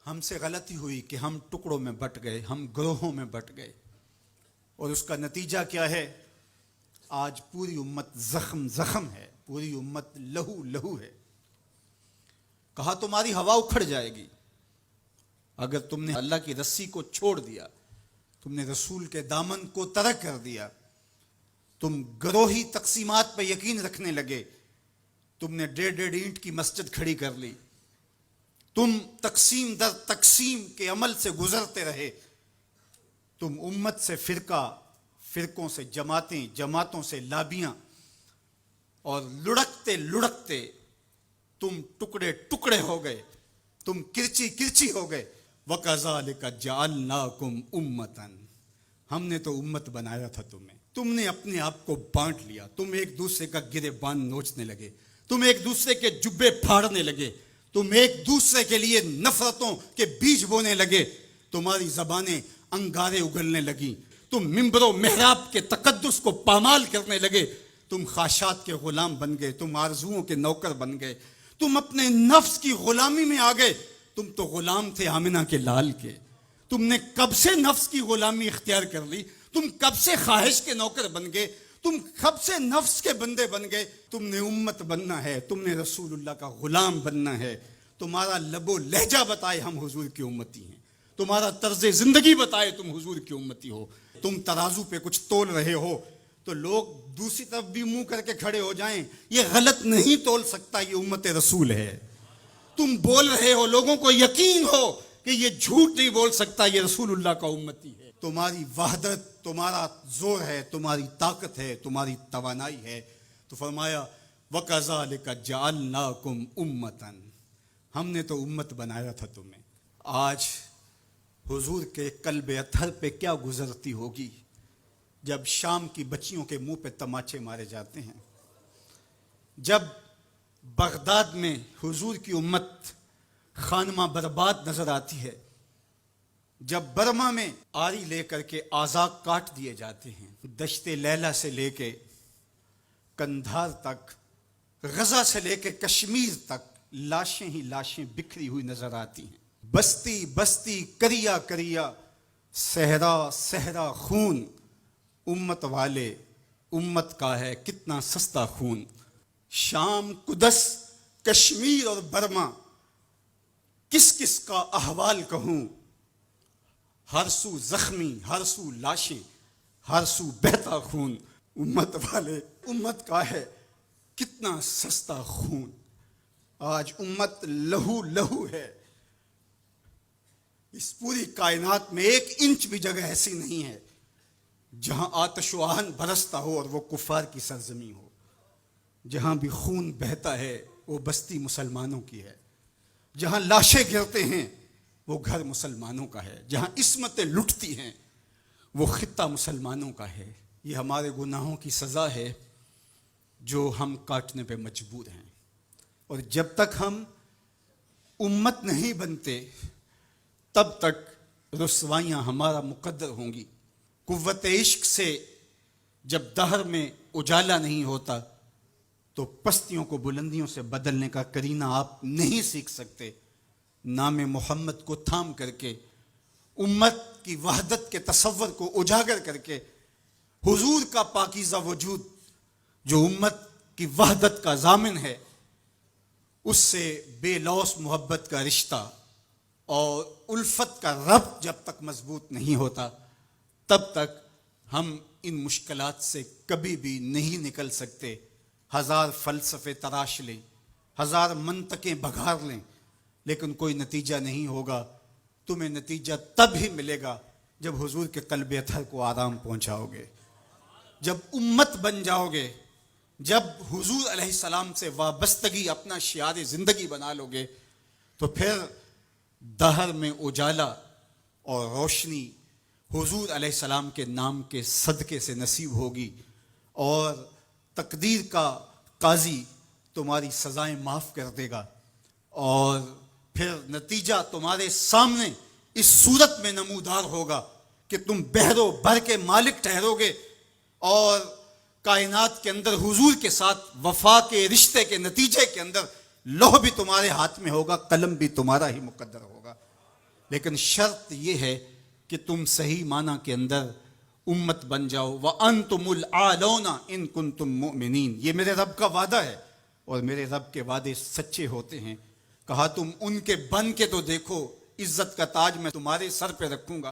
ہم سے غلطی ہوئی کہ ہم ٹکڑوں میں بٹ گئے، ہم گروہوں میں بٹ گئے، اور اس کا نتیجہ کیا ہے؟ آج پوری امت زخم زخم ہے، پوری امت لہو لہو ہے۔ کہا تمہاری ہوا اکھڑ جائے گی اگر تم نے اللہ کی رسی کو چھوڑ دیا، تم نے رسول کے دامن کو ترک کر دیا، تم گروہی تقسیمات پہ یقین رکھنے لگے، تم نے 1.5 اینٹ کی مسجد کھڑی کر لی، تم تقسیم در تقسیم کے عمل سے گزرتے رہے، تم امت سے فرقوں سے جماعتیں، جماعتوں سے لابیاں، اور لڑکتے لڑکتے تم ٹکڑے ٹکڑے ہو گئے، تم کرچی کرچی ہو گئے۔ وَكَذَلِكَ جَعَلْنَاكُمْ أُمَّةً، ہم نے تو امت بنایا تھا تمہیں، تم نے اپنے آپ کو بانٹ لیا، تم ایک دوسرے کا گریبان نوچنے لگے، تم ایک دوسرے کے جبے پھاڑنے لگے، تم ایک دوسرے کے لیے نفرتوں کے بیج بونے لگے، تمہاری زبانیں انگارے اگلنے لگیں، تم منبر و محراب کے تقدس کو پامال کرنے لگے، تم خواہشات کے غلام بن گئے، تم آرزوؤں کے نوکر بن گئے، تم اپنے نفس کی غلامی میں آ گئے۔ تم تو غلام تھے آمنہ کے لال کے، تم نے کب سے نفس کی غلامی اختیار کر لی، تم کب سے خواہش کے نوکر بن گئے، تم کب سے نفس کے بندے بن گئے۔ تم نے امت بننا ہے، تم نے رسول اللہ کا غلام بننا ہے۔ تمہارا لب و لہجہ بتائے ہم حضور کی امتی ہیں، تمہارا طرز زندگی بتائے تم حضور کی امتی ہو۔ تم ترازو پہ کچھ تول رہے ہو تو لوگ دوسری طرف بھی منہ کر کے کھڑے ہو جائیں، یہ غلط نہیں تول سکتا، یہ امت رسول ہے۔ تم بول رہے ہو، لوگوں کو یقین ہو کہ یہ جھوٹ نہیں بول سکتا، یہ رسول اللہ کا امتی ہے۔ تمہاری وحدت، تمہارا زور ہے، تمہاری طاقت ہے، تمہاری توانائی ہے۔ تو فرمایا وَكَذَلِكَ جَعَلْنَاكُمْ أُمَّةً، ہم نے تو امت بنایا تھا تمہیں۔ آج حضور کے قلب اطہر پہ کیا گزرتی ہوگی جب شام کی بچیوں کے منہ پہ تماچے مارے جاتے ہیں، جب بغداد میں حضور کی امت خانمہ برباد نظر آتی ہے، جب برما میں آری لے کر کے اعضاء کاٹ دیے جاتے ہیں، دشت لیلہ سے لے کے کندھار تک، غزہ سے لے کے کشمیر تک لاشیں ہی لاشیں بکھری ہوئی نظر آتی ہیں، بستی بستی کریا کریا، صحرا صحرا خون، امت والے امت کا ہے کتنا سستا خون۔ شام، قدس، کشمیر اور برما، کس کس کا احوال کہوں، ہر سو زخمی، ہر سو لاشیں، ہر سو بہتا خون۔ امت والے امت کا ہے کتنا سستا خون۔ آج امت لہو لہو ہے، اس پوری کائنات میں 1 انچ بھی جگہ ایسی نہیں ہے جہاں آتش و آہن برستا ہو اور وہ کفار کی سرزمین ہو۔ جہاں بھی خون بہتا ہے وہ بستی مسلمانوں کی ہے، جہاں لاشیں گرتے ہیں وہ گھر مسلمانوں کا ہے، جہاں عصمتیں لٹتی ہیں وہ خطہ مسلمانوں کا ہے۔ یہ ہمارے گناہوں کی سزا ہے جو ہم کاٹنے پہ مجبور ہیں، اور جب تک ہم امت نہیں بنتے تب تک رسوائیاں ہمارا مقدر ہوں گی۔ قوت عشق سے جب دہر میں اجالا نہیں ہوتا تو پستیوں کو بلندیوں سے بدلنے کا قرینہ آپ نہیں سیکھ سکتے۔ نام محمد کو تھام کر کے، امت کی وحدت کے تصور کو اجاگر کر کے، حضور کا پاکیزہ وجود جو امت کی وحدت کا ضامن ہے، اس سے بے لوث محبت کا رشتہ اور الفت کا ربط جب تک مضبوط نہیں ہوتا تب تک ہم ان مشکلات سے کبھی بھی نہیں نکل سکتے۔ 1000 فلسفے تراش لیں، 1000 منطقیں بگھار لیں، لیکن کوئی نتیجہ نہیں ہوگا۔ تمہیں نتیجہ تب ہی ملے گا جب حضور کے قلب اطہر کو آرام پہنچاؤ گے، جب امت بن جاؤ گے، جب حضور علیہ السلام سے وابستگی اپنا شعار زندگی بنا لو گے، تو پھر دہر میں اجالا اور روشنی حضور علیہ السلام کے نام کے صدقے سے نصیب ہوگی، اور تقدیر کا قاضی تمہاری سزائیں معاف کر دے گا، اور پھر نتیجہ تمہارے سامنے اس صورت میں نمودار ہوگا کہ تم بحر و بر کے مالک ٹھہرو گے، اور کائنات کے اندر حضور کے ساتھ وفا کے رشتے کے نتیجے کے اندر لوح بھی تمہارے ہاتھ میں ہوگا، قلم بھی تمہارا ہی مقدر ہوگا۔ لیکن شرط یہ ہے کہ تم صحیح معنی کے اندر امت بن جاؤ. وَأَنْتُمُ الْأَعْلَوْنَ إِن كُنتُم مُؤْمِنِينَ. یہ میرے رب کا وعدہ ہے اور میرے رب کے وعدے سچے ہوتے ہیں. کہا تم ان کے بن کے تو دیکھو، عزت کا تاج میں تمہارے سر پہ رکھوں گا.